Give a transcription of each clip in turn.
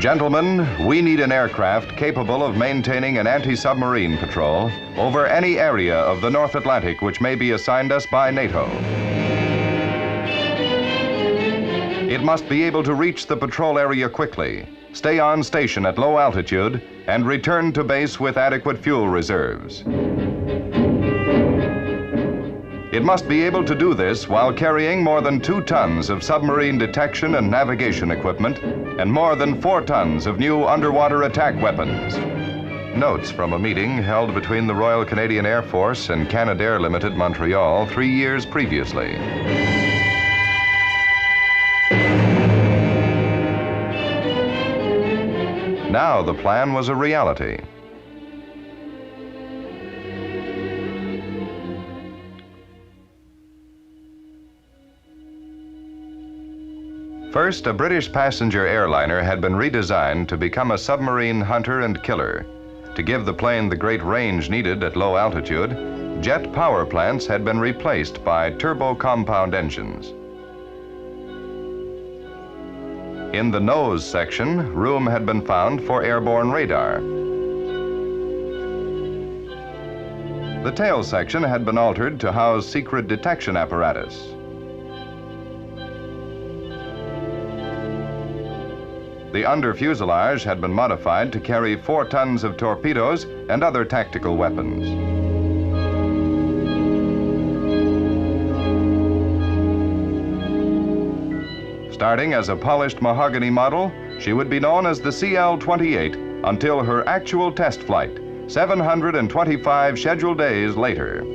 Gentlemen, we need an aircraft capable of maintaining an anti-submarine patrol over any area of the North Atlantic which may be assigned us by NATO. It must be able to reach the patrol area quickly, stay on station at low altitude, and return to base with adequate fuel reserves. It must be able to do this while carrying more than 2 tons of submarine detection and navigation equipment and more than 4 tons of new underwater attack weapons. Notes from a meeting held between the Royal Canadian Air Force and Canadair Limited, Montreal, 3 years previously. Now the plan was a reality. First, a British passenger airliner had been redesigned to become a submarine hunter and killer. To give the plane the great range needed at low altitude, jet power plants had been replaced by turbo-compound engines. In the nose section, room had been found for airborne radar. The tail section had been altered to house secret detection apparatus. The under fuselage had been modified to carry 4 tons of torpedoes and other tactical weapons. Starting as a polished mahogany model, she would be known as the CL-28 until her actual test flight, 725 scheduled days later.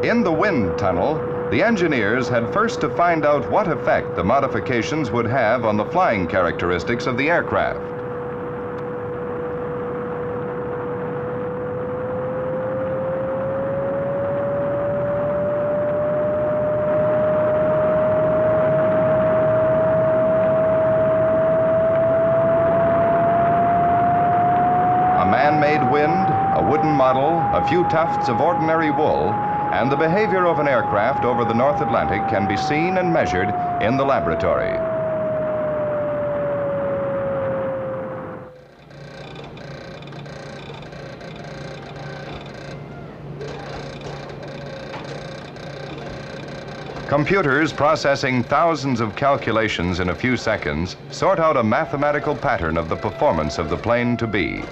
In the wind tunnel, the engineers had first to find out what effect the modifications would have on the flying characteristics of the aircraft. A man-made wind, a wooden model, a few tufts of ordinary wool, and the behavior of an aircraft over the North Atlantic can be seen and measured in the laboratory. Computers processing thousands of calculations in a few seconds sort out a mathematical pattern of the performance of the plane to be.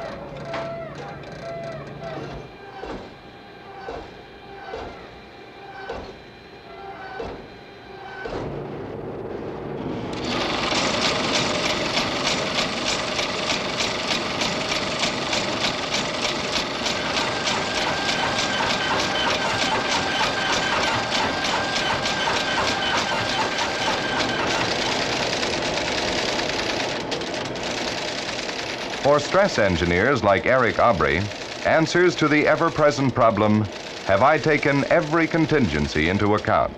For stress engineers like Eric Aubry, answers to the ever-present problem, have I taken every contingency into account?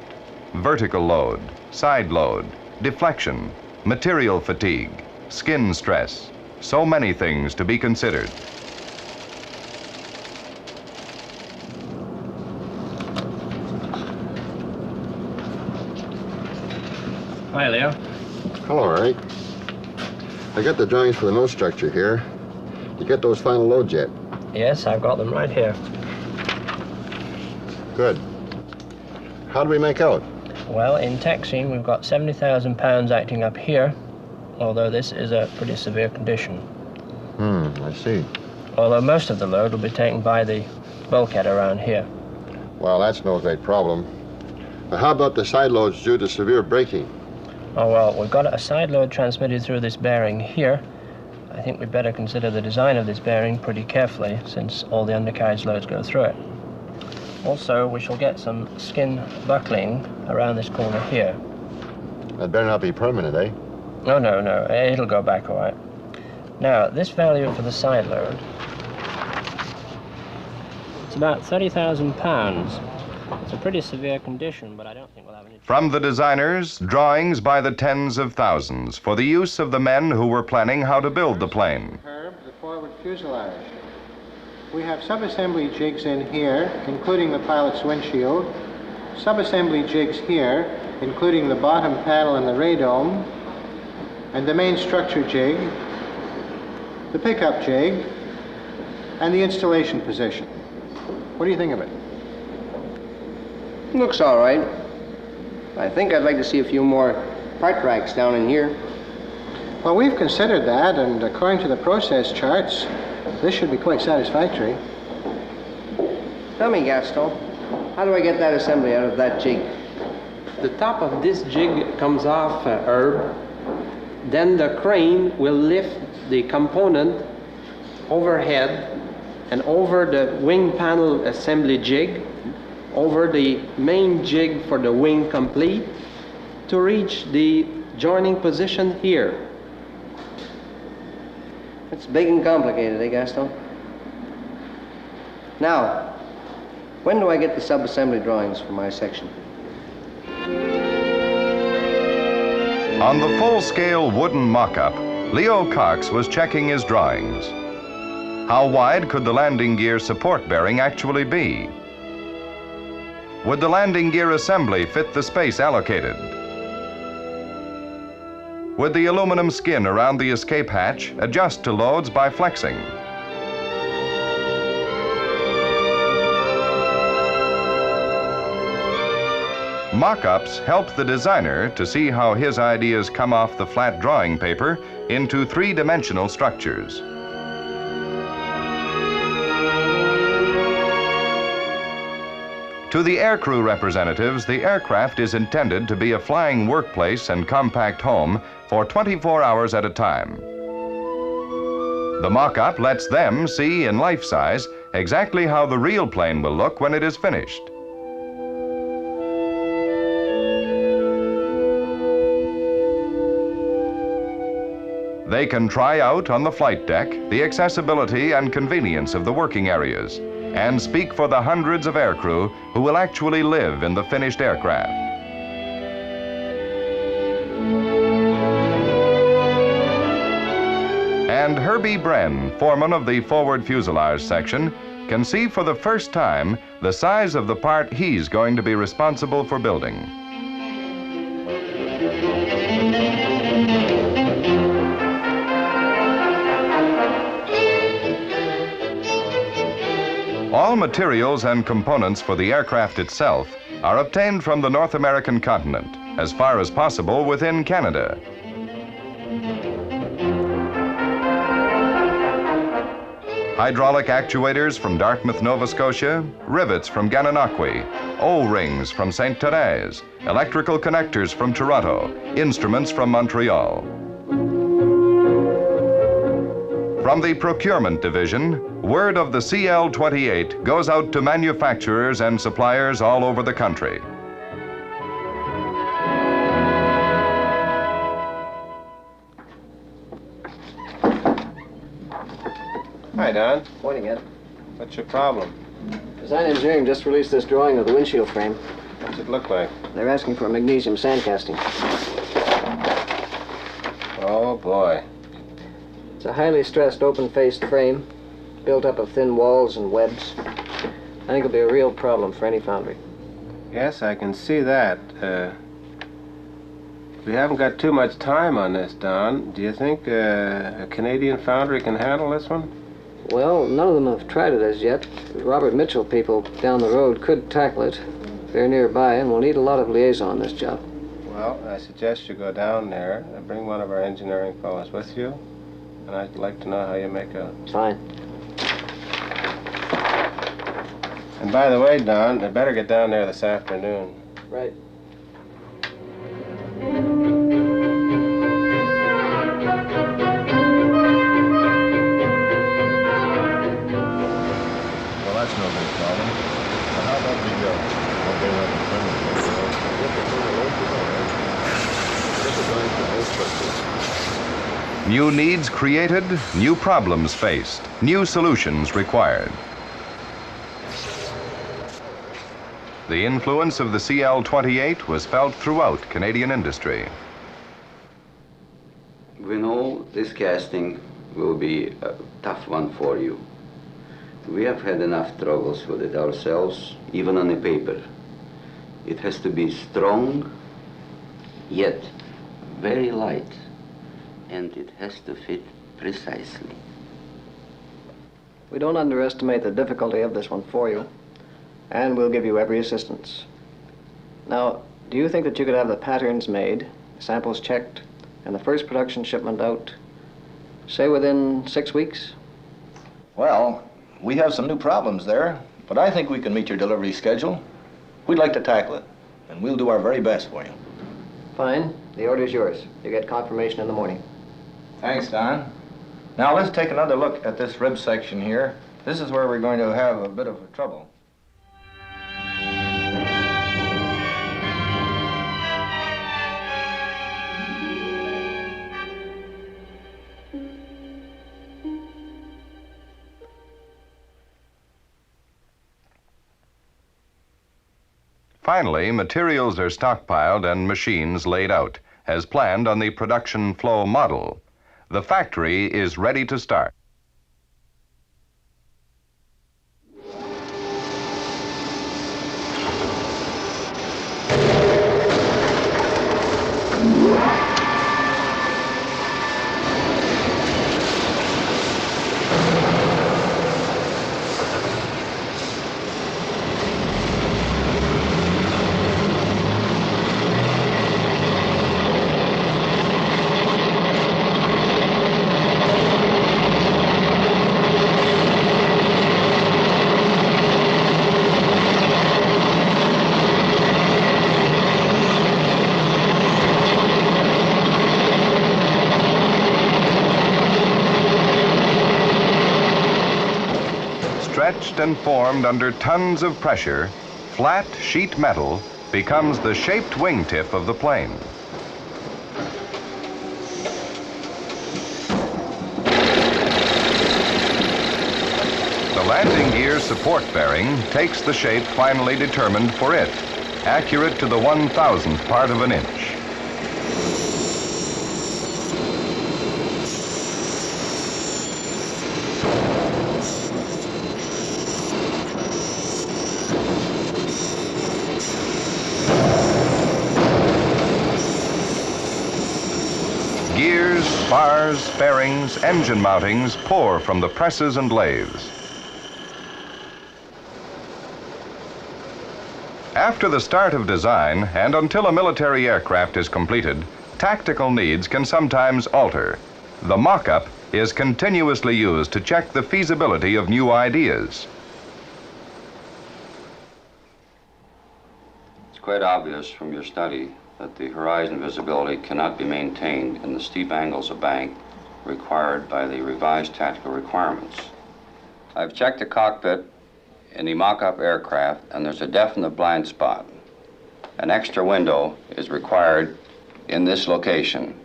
Vertical load, side load, deflection, material fatigue, skin stress, so many things to be considered. Hi, Leo. Hello, Eric. I got the drawings for the nose structure here. You get those final loads yet? Yes, I've got them right here. Good. How do we make out? Well, in taxiing, we've got 70,000 pounds acting up here, although this is a pretty severe condition. I see. Although most of the load will be taken by the bulkhead around here. Well, that's no great problem. How about the side loads due to severe braking? Oh, well, we've got a side load transmitted through this bearing here. I think we'd better consider the design of this bearing pretty carefully, since all the undercarriage loads go through it. Also, we shall get some skin buckling around this corner here. That better not be permanent, eh? No, no, no. It'll go back all right. Now, this value for the side load, it's about 30,000 pounds. It's a pretty severe condition, but I don't think we'll have any... From the designers, drawings by the tens of thousands for the use of the men who were planning how to build the plane. The forward fuselage. We have subassembly jigs in here, including the pilot's windshield, subassembly jigs here, including the bottom panel and the radome, and the main structure jig, the pickup jig, and the installation position. What do you think of it? Looks all right. I think I'd like to see a few more part racks down in here. Well, we've considered that, and according to the process charts, this should be quite satisfactory. Tell me, Gaston, how do I get that assembly out of that jig? The top of this jig comes off Herb. Then the crane will lift the component overhead and over the wing panel assembly jig, over the main jig for the wing complete, to reach the joining position here. It's big and complicated, eh, Gaston? Now, when do I get the sub-assembly drawings for my section? On the full-scale wooden mock-up, Leo Cox was checking his drawings. How wide could the landing gear support bearing actually be? Would the landing gear assembly fit the space allocated? Would the aluminum skin around the escape hatch adjust to loads by flexing? Mock-ups help the designer to see how his ideas come off the flat drawing paper into three-dimensional structures. To the aircrew representatives, the aircraft is intended to be a flying workplace and compact home for 24 hours at a time. The mock-up lets them see in life size exactly how the real plane will look when it is finished. They can try out on the flight deck the accessibility and convenience of the working areas and speak for the hundreds of aircrew who will actually live in the finished aircraft. And Herbie Bren, foreman of the forward fuselage section, can see for the first time the size of the part he's going to be responsible for building. All materials and components for the aircraft itself are obtained from the North American continent, as far as possible within Canada. Hydraulic actuators from Dartmouth, Nova Scotia, rivets from Gananoque, O-rings from St. Therese, electrical connectors from Toronto, instruments from Montreal. From the procurement division, word of the CL-28 goes out to manufacturers and suppliers all over the country. Hi, Don. Morning, Ed. What's your problem? Design Engineering just released this drawing of the windshield frame. What's it look like? They're asking for magnesium sand casting. Oh, boy. It's a highly stressed, open-faced frame, built up of thin walls and webs. I think it'll be a real problem for any foundry. Yes, I can see that. We haven't got too much time on this, Don. Do you think a Canadian foundry can handle this one? Well, none of them have tried it as yet. The Robert Mitchell people down the road could tackle it. They're nearby, and we'll need a lot of liaison on this job. Well, I suggest you go down there and bring one of our engineering fellows with you. And I'd like to know how you make out. Fine. And by the way, Don, I better get down there this afternoon. Right. Well, that's no big problem. But how about what they want to send New needs created, new problems faced, new solutions required. The influence of the CL-28 was felt throughout Canadian industry. We know this casting will be a tough one for you. We have had enough troubles with it ourselves, even on the paper. It has to be strong, yet very light, and it has to fit precisely. We don't underestimate the difficulty of this one for you, and we'll give you every assistance. Now, do you think that you could have the patterns made, samples checked, and the first production shipment out, say within 6 weeks? Well, we have some new problems there, but I think we can meet your delivery schedule. We'd like to tackle it, and we'll do our very best for you. Fine. The order's yours. You get confirmation in the morning. Thanks, Don. Now let's take another look at this rib section here. This is where we're going to have a bit of trouble. Finally, materials are stockpiled and machines laid out, as planned on the production flow model. The factory is ready to start. Stretched and formed under tons of pressure, flat sheet metal becomes the shaped wingtip of the plane. The landing gear support bearing takes the shape finally determined for it, accurate to the 1,000th part of an inch. Gears, spars, bearings, engine mountings pour from the presses and lathes. After the start of design and until a military aircraft is completed, tactical needs can sometimes alter. The mock-up is continuously used to check the feasibility of new ideas. It's quite obvious from your study that the horizon visibility cannot be maintained in the steep angles of bank required by the revised tactical requirements. I've checked the cockpit in the mock-up aircraft, and there's a definite blind spot. An extra window is required in this location.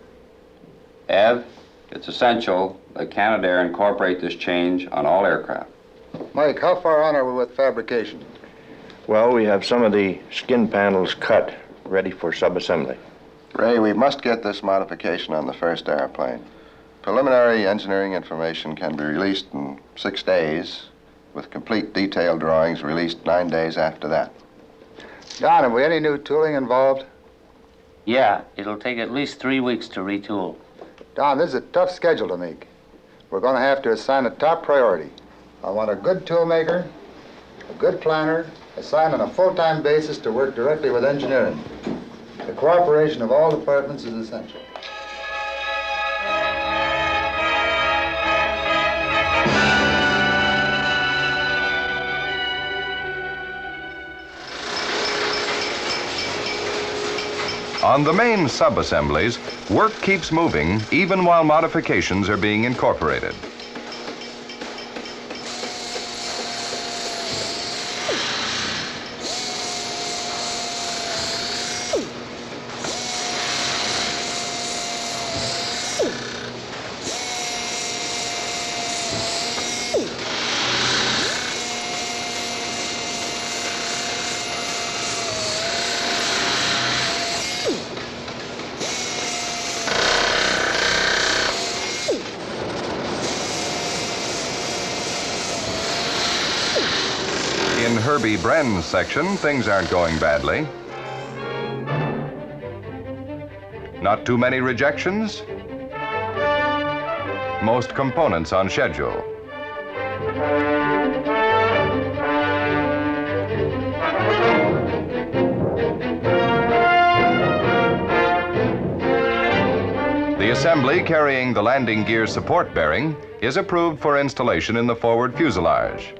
Ev, it's essential that Canadair incorporate this change on all aircraft. Mike, how far on are we with fabrication? Well, we have some of the skin panels cut, ready for sub-assembly. Ray, we must get this modification on the first airplane. Preliminary engineering information can be released in 6 days, with complete detailed drawings released 9 days after that. Don, have we any new tooling involved? Yeah, it'll take at least 3 weeks to retool. Don, this is a tough schedule to make. We're going to have to assign a top priority. I want a good toolmaker, a good planner, assigned on a full-time basis to work directly with engineering. The cooperation of all departments is essential. On the main sub-assemblies, work keeps moving even while modifications are being incorporated. Herbie Brenn's section, things aren't going badly. Not too many rejections. Most components on schedule. The assembly carrying the landing gear support bearing is approved for installation in the forward fuselage.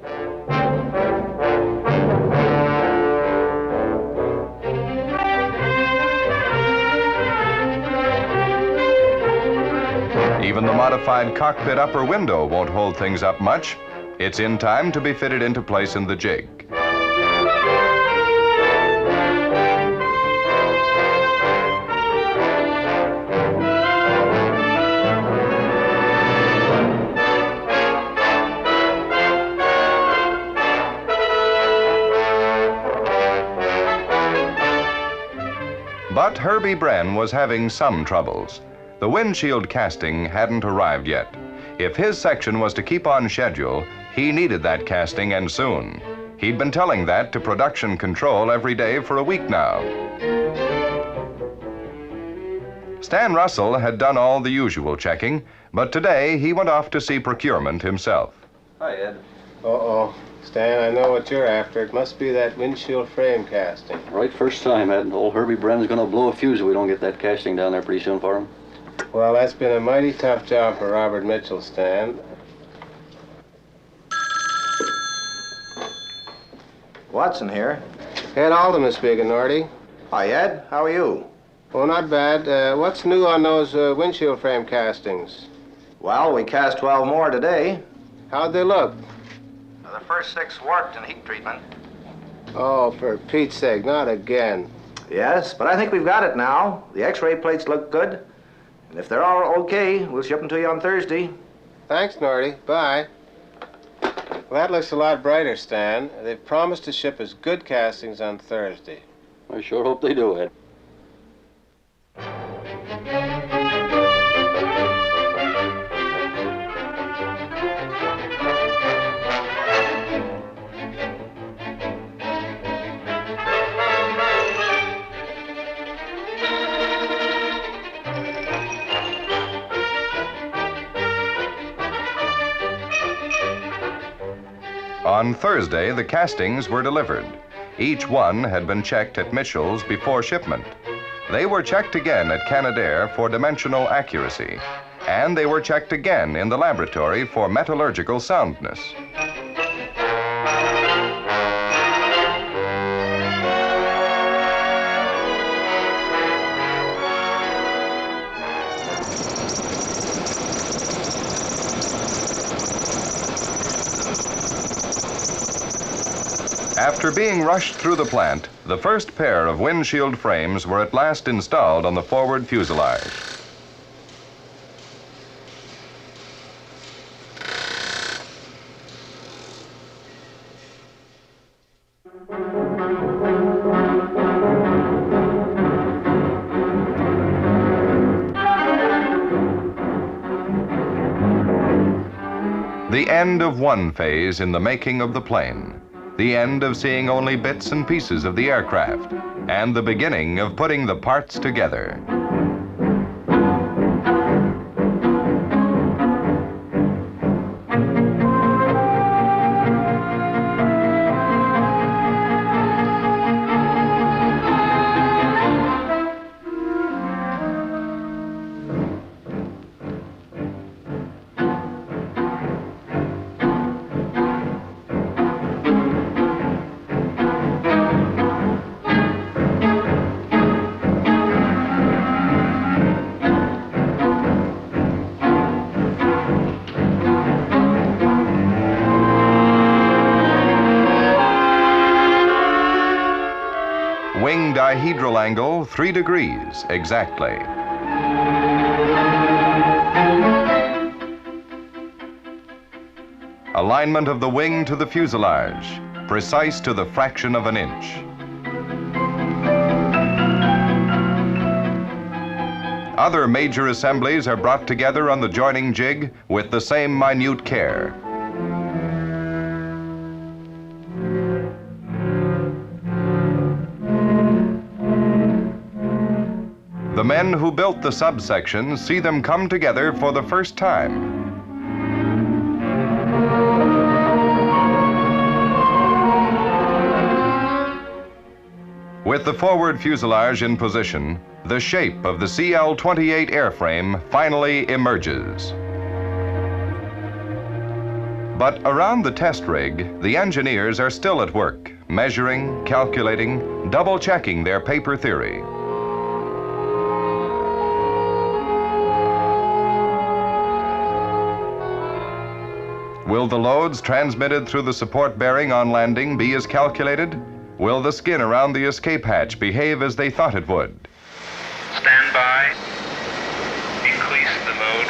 Even the modified cockpit upper window won't hold things up much. It's in time to be fitted into place in the jig. But Herbie Brenn was having some troubles. The windshield casting hadn't arrived yet. If his section was to keep on schedule, he needed that casting, and soon. He'd been telling that to production control every day for a week now. Stan Russell had done all the usual checking, but today he went off to see procurement himself. Hi, Ed. Uh-oh. Stan, I know what you're after. It must be that windshield frame casting. Right first time, Ed. Old Herbie Brenn's gonna blow a fuse if we don't get that casting down there pretty soon for him. Well, that's been a mighty tough job for Robert Mitchell, Stan. Watson here. Ed Alden is speaking, Norty. Hi, Ed. How are you? Oh, not bad. What's new on those windshield frame castings? Well, we cast 12 more today. How'd they look? The first 6 worked in heat treatment. Oh, for Pete's sake, not again. Yes, but I think we've got it now. The X-ray plates look good. And if they're all okay, we'll ship them to you on Thursday. Thanks, Norty. Bye. Well, that looks a lot brighter, Stan. They've promised to ship us good castings on Thursday. I sure hope they do, Ed. On Thursday, the castings were delivered. Each one had been checked at Mitchell's before shipment. They were checked again at Canadair for dimensional accuracy, and they were checked again in the laboratory for metallurgical soundness. After being rushed through the plant, the first pair of windshield frames were at last installed on the forward fuselage. The end of one phase in the making of the plane. The end of seeing only bits and pieces of the aircraft, and the beginning of putting the parts together. Wing dihedral angle 3 degrees exactly. Alignment of the wing to the fuselage, precise to the fraction of an inch. Other major assemblies are brought together on the joining jig with the same minute care. the men who built the subsections see them come together for the first time. With the forward fuselage in position, the shape of the CL-28 airframe finally emerges. But around the test rig, the engineers are still at work, measuring, calculating, double-checking their paper theory. Will the loads transmitted through the support bearing on landing be as calculated? Will the skin around the escape hatch behave as they thought it would? Stand by. Increase the load.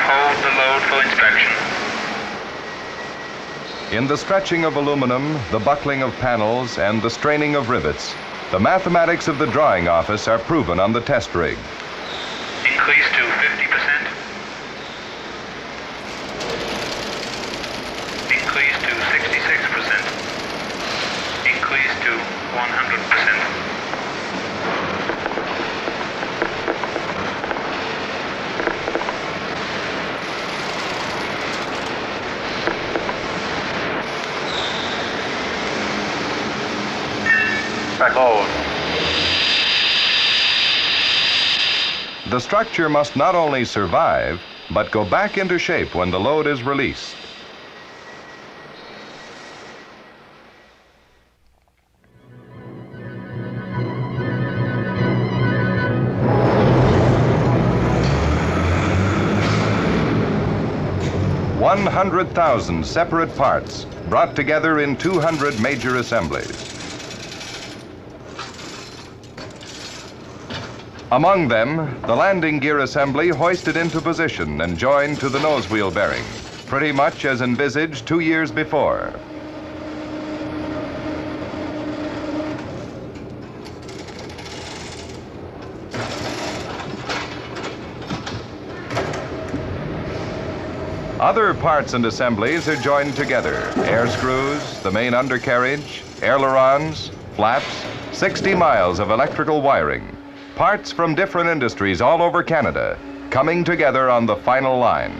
Hold the load for inspection. In the stretching of aluminum, the buckling of panels, and the straining of rivets, the mathematics of the drawing office are proven on the test rig. Increase to 50%. Increase to 66%. Increase to 100%. Load. The structure must not only survive, but go back into shape when the load is released. $100,000 separate parts brought together in 200 major assemblies. Among them, the landing gear assembly hoisted into position and joined to the nose wheel bearing, pretty much as envisaged 2 years before. Other parts and assemblies are joined together. Air screws, the main undercarriage, ailerons, flaps, 60 miles of electrical wiring. Parts from different industries all over Canada, coming together on the final line.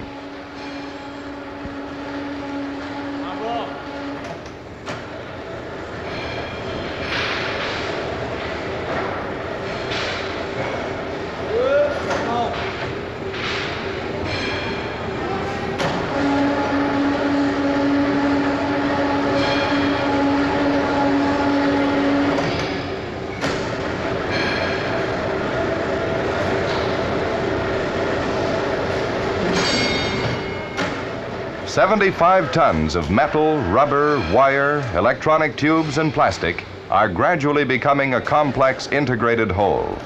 "75 tons of metal, rubber, wire, electronic tubes, and plastic are gradually becoming a complex integrated whole.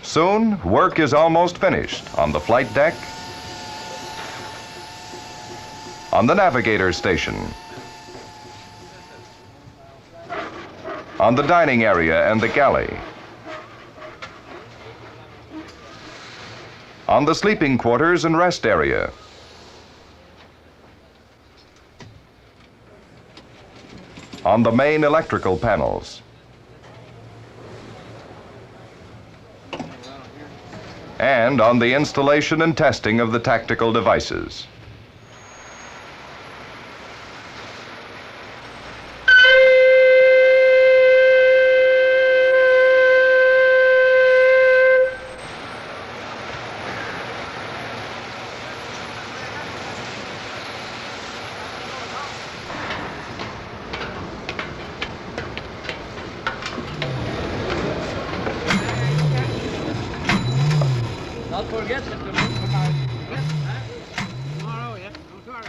Soon, work is almost finished on the flight deck, on the navigator station, on the dining area and the galley, on the sleeping quarters and rest area, on the main electrical panels, and on the installation and testing of the tactical devices. Don't forget that tomorrow, yeah. Tomorrow.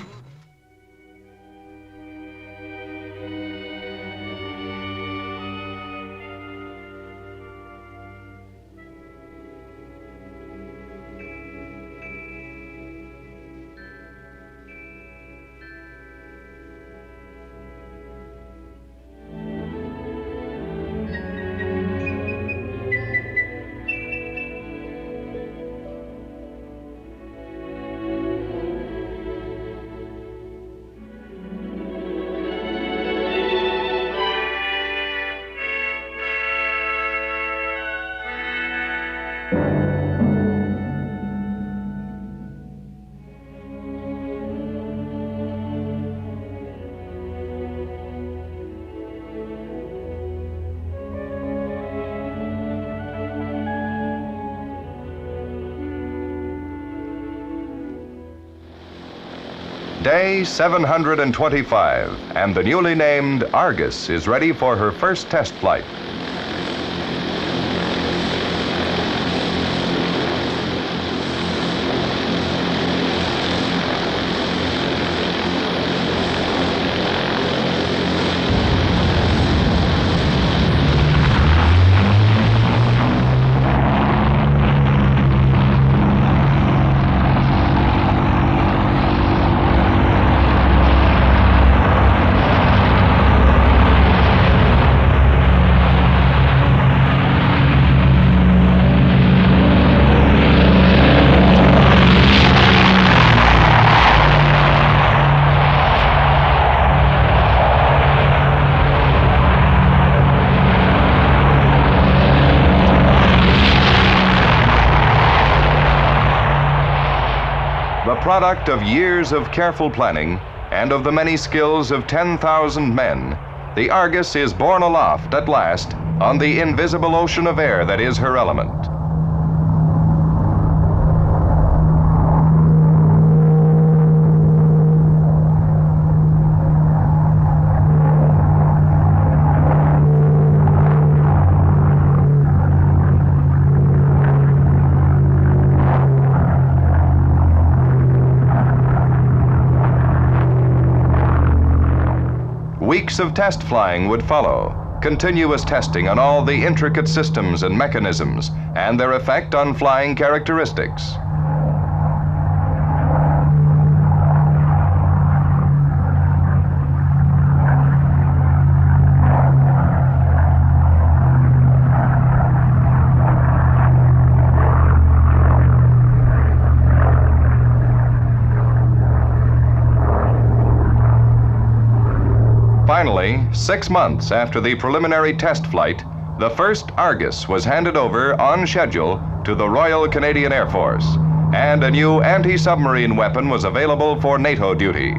Day 725, and the newly named Argus is ready for her first test flight. The product of years of careful planning and of the many skills of 10,000 men, the Argus is borne aloft at last on the invisible ocean of air that is her element. Weeks of test flying would follow, continuous testing on all the intricate systems and mechanisms and their effect on flying characteristics. Finally, 6 months after the preliminary test flight, the first Argus was handed over on schedule to the Royal Canadian Air Force, and a new anti-submarine weapon was available for NATO duty.